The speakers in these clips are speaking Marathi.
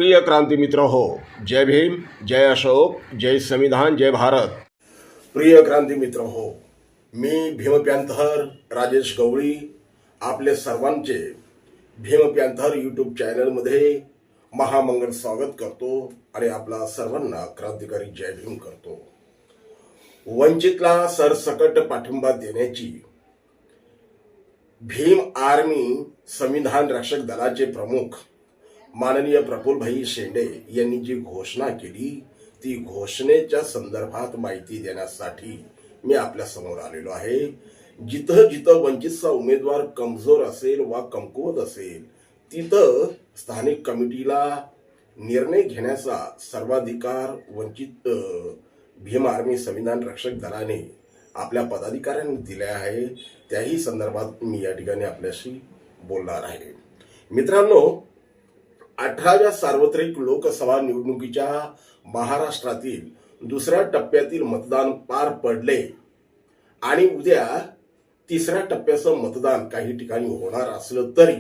प्रिय क्रांती मित्र हो, जय भीम, जय अशोक, जय संविधान, जय भारत. प्रिय क्रांती मित्र हो, मी भीमप्यांथर राजेश गवळी आपले सर्वांचे भीमप्यांथर यूट्यूब चॅनलमध्ये महामंगल स्वागत करतो आणि आपला सर्वांना क्रांतिकारी जय भीम करतो. वंचितला सरसकट पाठिंबा देण्याची भीम आर्मी संविधान रक्षक दलाचे प्रमुख माननीय प्रफुल्लभाई शेंडे यांनी जी घोषणा केली ती घोषणेच्या संदर्भात माहिती देण्यासाठी मी आपल्या समोर आलेलो आहे. जिथं जिथं वंचितचा उमेदवार कमजोर असेल वा कमकुवत असेल तिथं स्थानिक कमिटीला निर्णय घेण्याचा सर्वाधिकार वंचित भीम आर्मी संविधान रक्षक दलाने आपल्या पदाधिकाऱ्यांनी दिले आहे. त्याही संदर्भात मी या ठिकाणी आपल्याशी बोलणार आहे. मित्रांनो, 18व्या सार्वत्रिक लोकसभा निवडणुकीच्या महाराष्ट्रातील दुसऱ्या टप्प्यातील मतदान पार पडले आणि उद्या तिसऱ्या टप्प्याचं मतदान काही ठिकाणी होणार असलं तरी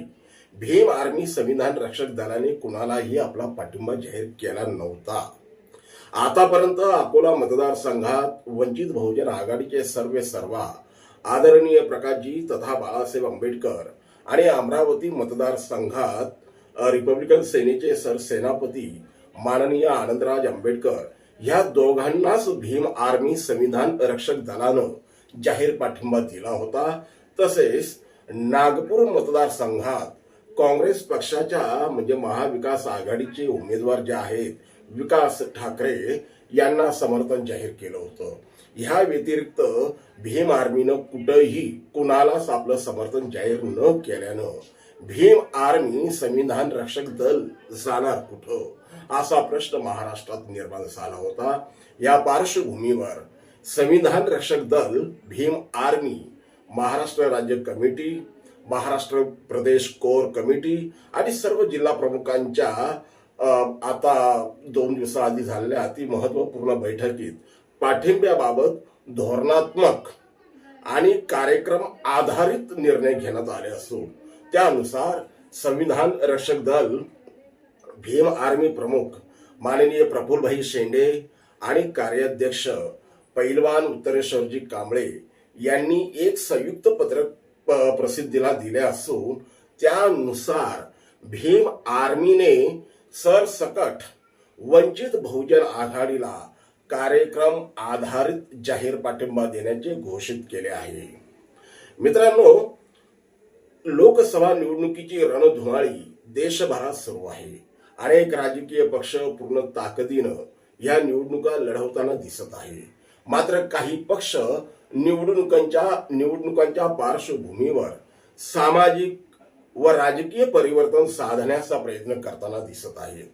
भीम आर्मी संविधान रक्षक दलाने कुणालाही आपला पाठिंबा जाहीर केला नव्हता. आतापर्यंत अकोला मतदारसंघात वंचित बहुजन आघाडीचे सर्वेसर्वा आदरणीय प्रकाशजी तथा बाळासाहेब आंबेडकर आणि अमरावती मतदारसंघात रिपब्लिकन सेनेचे सरसेनापती माननीय आनंदराज आंबेडकर या दोघांनाच भीम आर्मी संविधान रक्षक दलानं जाहीर पाठिंबा दिला होता. तसेच नागपूर मतदारसंघात काँग्रेस पक्षाच्या म्हणजे महाविकास आघाडीचे उमेदवार जे आहेत विकास ठाकरे यांना समर्थन जाहीर केलं होतं. ह्या व्यतिरिक्त भीम आर्मीनं कुठंही कुणालाच आपलं समर्थन जाहीर न केल्यानं भीम आर्मी संविधान रक्षक दल जाणार कुठं असा प्रश्न महाराष्ट्रात निर्माण झाला होता. या पार्श्वभूमीवर संविधान रक्षक दल, भीम आर्मी, महाराष्ट्र राज्य कमिटी, महाराष्ट्र प्रदेश कोर कमिटी आणि सर्व जिल्हा प्रमुखांच्या आता 2 दिवसाआधी झालेल्या अति महत्वपूर्ण बैठकीत पाठिंब्याबाबत धोरणात्मक आणि कार्यक्रम आधारित निर्णय घेण्यात आले असून त्यानुसार संविधान रक्षक दल भीम आर्मी प्रमुख माननीय प्रफुल्लभाई शेंडे आणि कार्याध्यक्ष पैलवान उत्तरेश्वरजी कांबळे यांनी एक संयुक्त पत्रक प्रसिद्धीला दिले असून त्यानुसार भीम आर्मीने सरसकट वंचित बहुजन आघाडीला कार्यक्रम आधारित जाहीर पाठिंबा देण्याचे घोषित केले आहे. मित्रांनो, लोकसभा निवडणुकीची रणधुमाळी देशभरात सुरू आहे. अनेक राजकीय पक्ष पूर्ण ताकदीनं या निवडणुका लढवताना दिसत आहे. मात्र काही पक्ष निवडणुकांच्या पार्श्वभूमीवर सामाजिक व राजकीय परिवर्तन साधण्याचा प्रयत्न करताना दिसत आहेत.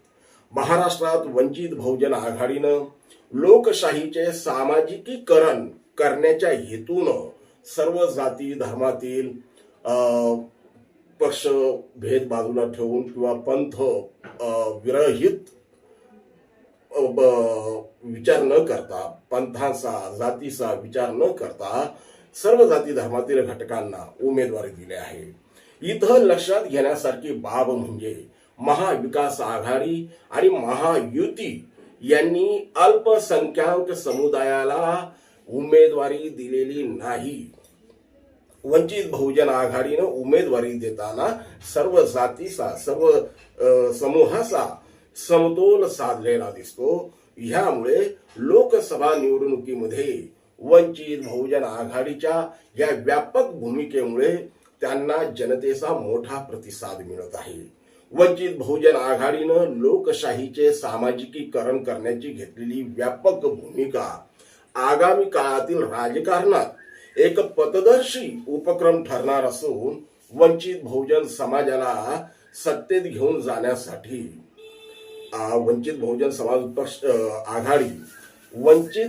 महाराष्ट्रात वंचित बहुजन आघाडीनं लोकशाहीचे सामाजिकीकरण करण्याच्या हेतूनं सर्व जाती धर्मातील पक्ष भेद बाजूला ठेवून किंवा पंथ विरहित विचार न करता, पंथाचा जातीचा विचार न करता सर्व जाती धर्मातील घटकांना उमेदवारी दिली आहे. इथं लक्षात घेण्यासारखी बाब म्हणजे महाविकास आघाडी आणि महायुती यांनी अल्पसंख्याक समुदायाला उमेदवारी दिलेली नाही. वंचित बहुजन आघाडीनं उमेदवारी देताना सर्व जातीचा सर्व समूहाचा समतोल साधलेला दिसतो. ह्यामुळे लोकसभा निवडणुकीमध्ये वंचित बहुजन आघाडीच्या या व्यापक भूमिकेमुळे त्यांना जनतेचा मोठा प्रतिसाद मिळत आहे. वंचित बहुजन आघाडीनं लोकशाहीचे सामाजिकीकरण करण्याची घेतलेली व्यापक भूमिका आगामी काळातील राजकारणात एक पथदर्शी उपक्रम ठरणार असून वंचित बहुजन समाजाला सत्तेत घेऊन जाण्यासाठी वंचित बहुजन समाज पक्ष आघाडी वंचित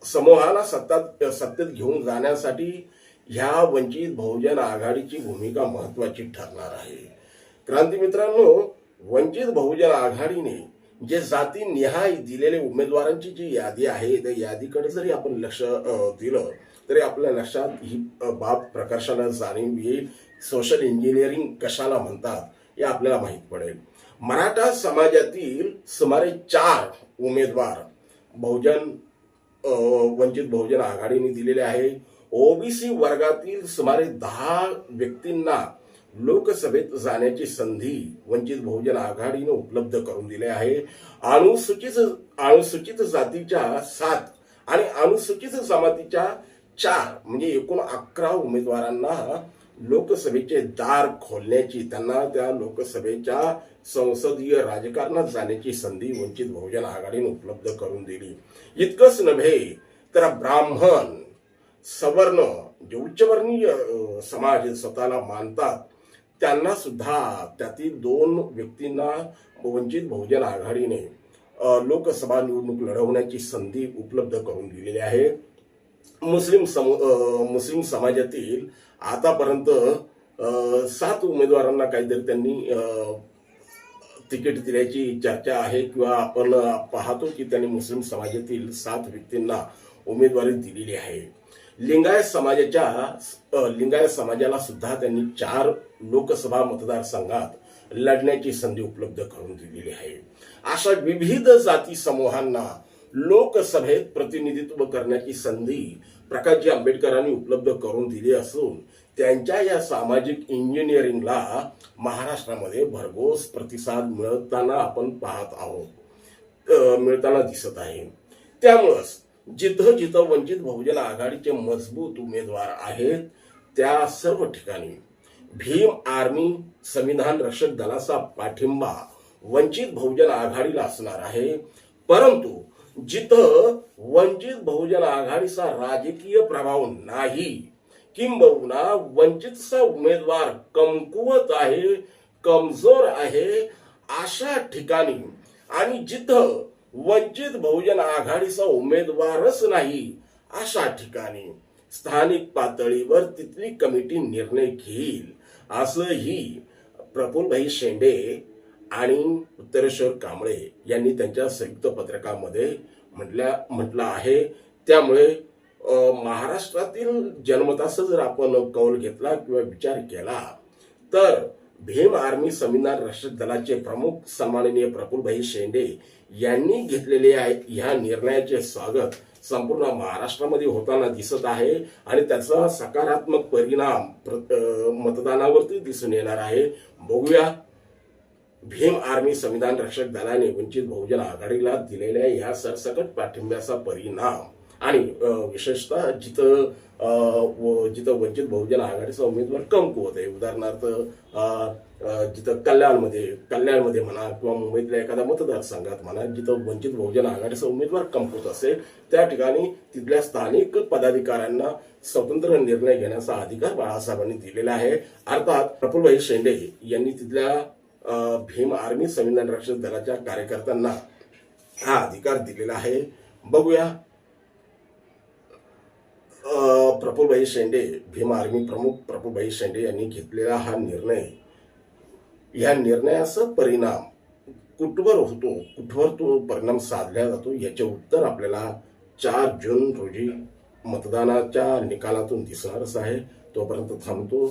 समूहाला सत्तेत घेऊन जाण्यासाठी ह्या वंचित बहुजन आघाडीची भूमिका महत्वाची ठरणार आहे. क्रांती मित्रांनो, वंचित बहुजन आघाडीने जे जाती निहाय दिलेले उमेदवारांची जी यादी आहे त्या यादीकडे जरी आपण लक्ष दिलं तरी आपल्या लक्षात ही बाब प्रकर्षाने जाणीव येईल. सोशल इंजिनिअरिंग कशाला म्हणतात हे आपल्याला माहित पडेल. मराठा समाजातील सुमारे 4 उमेदवार वंचित बहुजन आघाडीने दिलेले आहे. ओबीसी वर्गातील सुमारे 10 व्यक्तींना लोकसभेत जाण्याची संधी वंचित बहुजन आघाडीने उपलब्ध करून दिली आहे. अनुसूचित जातीच्या 7 आणि अनुसूचित जमातीच्या 4 म्हणजे एकूण 11 उमेदवारांना लोकसभेचे दार खोलण्याची, त्यांना त्या लोकसभेच्या संसदीय राजकारणात जाण्याची संधी वंचित बहुजन आघाडीने उपलब्ध करून दिली. इतकंच नव्हे तर ब्राह्मण, सवर्ण, जे उच्चवर्णीय समाज स्वतःला मानतात त्यांना सुद्धा, त्यातील 2 व्यक्तींना वंचित बहुजन आघाडीने लोकसभा निवडणूक लढवण्याची संधी उपलब्ध करून दिलेली आहे. मुस्लिम समाजातील आतापर्यंत 7 उमेदवारांना काहीतरी त्यांनी तिकीट दिल्याची चर्चा आहे, किंवा आपण पाहतो की त्यांनी मुस्लिम समाजातील 7 व्यक्तींना उमेदवारी दिलेली आहे. लिंगायत समाजाला सुद्धा त्यांनी 4 लोकसभा मतदारसंघात लढण्याची संधी उपलब्ध करून दिलेली आहे. अशा विविध जाती समूहांना लोकसभेत प्रतिनिधित्व करण्याची संधी प्रकाशजी आंबेडकरांनी उपलब्ध करून दिली असून त्यांच्या या सामाजिक इंजिनिअरिंगला महाराष्ट्रामध्ये भरघोस प्रतिसाद मिळताना आपण पाहत आहोत, मिळताना दिसत आहे. त्यामुळेच जिथं जिथं वंचित बहुजन आघाडीचे मजबूत उमेदवार आहेत त्या सर्व ठिकाणी भीम आर्मी संविधान रक्षक दलाचा पाठिंबा वंचित बहुजन आघाडीला असणार आहे. परंतु जिथं वंचित बहुजन आघाडीचा राजकीय प्रभाव नाही, किंबहुना वंचितचा उमेदवार कमकुवत आहे, कमजोर आहे, अशा ठिकाणी आणि जिथं वंचित बहुजन आघाडीचा उमेदवारच नाही अशा ठिकाणी स्थानिक पातळीवर तिथली कमिटी निर्णय घेईल, असंही प्रफुल्लभाई शेंडे आणि उत्तरेश्वर कांबळे यांनी त्यांच्या संयुक्त पत्रकामध्ये म्हटलं आहे. त्यामुळे महाराष्ट्रातील जनमताचा जर आपण कौल घेतला किंवा विचार केला तर भीम आर्मी संविधान रक्षक दलाचे प्रमुख सन्माननीय प्रफुल्लभाई शेंडे यांनी घेतलेले ह्या निर्णयाचे स्वागत संपूर्ण महाराष्ट्रामध्ये होताना दिसत आहे आणि त्याचा सकारात्मक परिणाम मतदानावरती दिसून येणार आहे. बघूया भीम आर्मी संविधान रक्षक दलाने वंचित बहुजन आघाडीला दिलेल्या या सरसकट पाठिंब्याचा परिणाम आणि विशेषतः जिथं वंचित बहुजन आघाडीचा उमेदवार कमकुवत आहे, उदाहरणार्थ जिथं कल्याणमध्ये म्हणा किंवा मुंबईतल्या एखाद्या मतदारसंघात म्हणा, जिथं वंचित बहुजन आघाडीचा उमेदवार कमकुवत असेल त्या ठिकाणी तिथल्या स्थानिक पदाधिकाऱ्यांना स्वतंत्र निर्णय घेण्याचा अधिकार बाळासाहेबांनी दिलेला आहे. अर्थात प्रफुल्लभाई शेंडे यांनी तिथल्या भीम आर्मी संविधान रक्षक दलाच्या कार्यकर्त्यांना हा अधिकार दिलेला आहे. बघूया प्रफुल्लभाई शेंडे, भीम आर्मी प्रमुख प्रफुल्लभाई शेंडे यांनी घेतलेला हा निर्णय, या निर्णयाचा परिणाम कुठवर होतो, कुठवर तो परिणाम साधला जातो, याचे उत्तर आपल्याला 4 जून रोजी मतदानाच्या निकालातून दिसणारच आहे. तोपर्यंत थांबतो.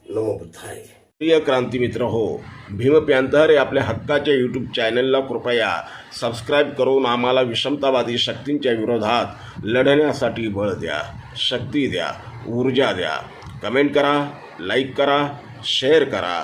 नमो बुद्धाय. प्रिय क्रांती मित्र हो, भीम पॅंथर या आपल्या हक्काच्या यूट्यूब चॅनलला कृपया सबस्क्राईब करून आम्हाला विषमतावादी शक्तींच्या विरोधात लढण्यासाठी बळ द्या, शक्ती द्या, ऊर्जा द्या. कमेंट करा, लाईक करा, शेअर करा.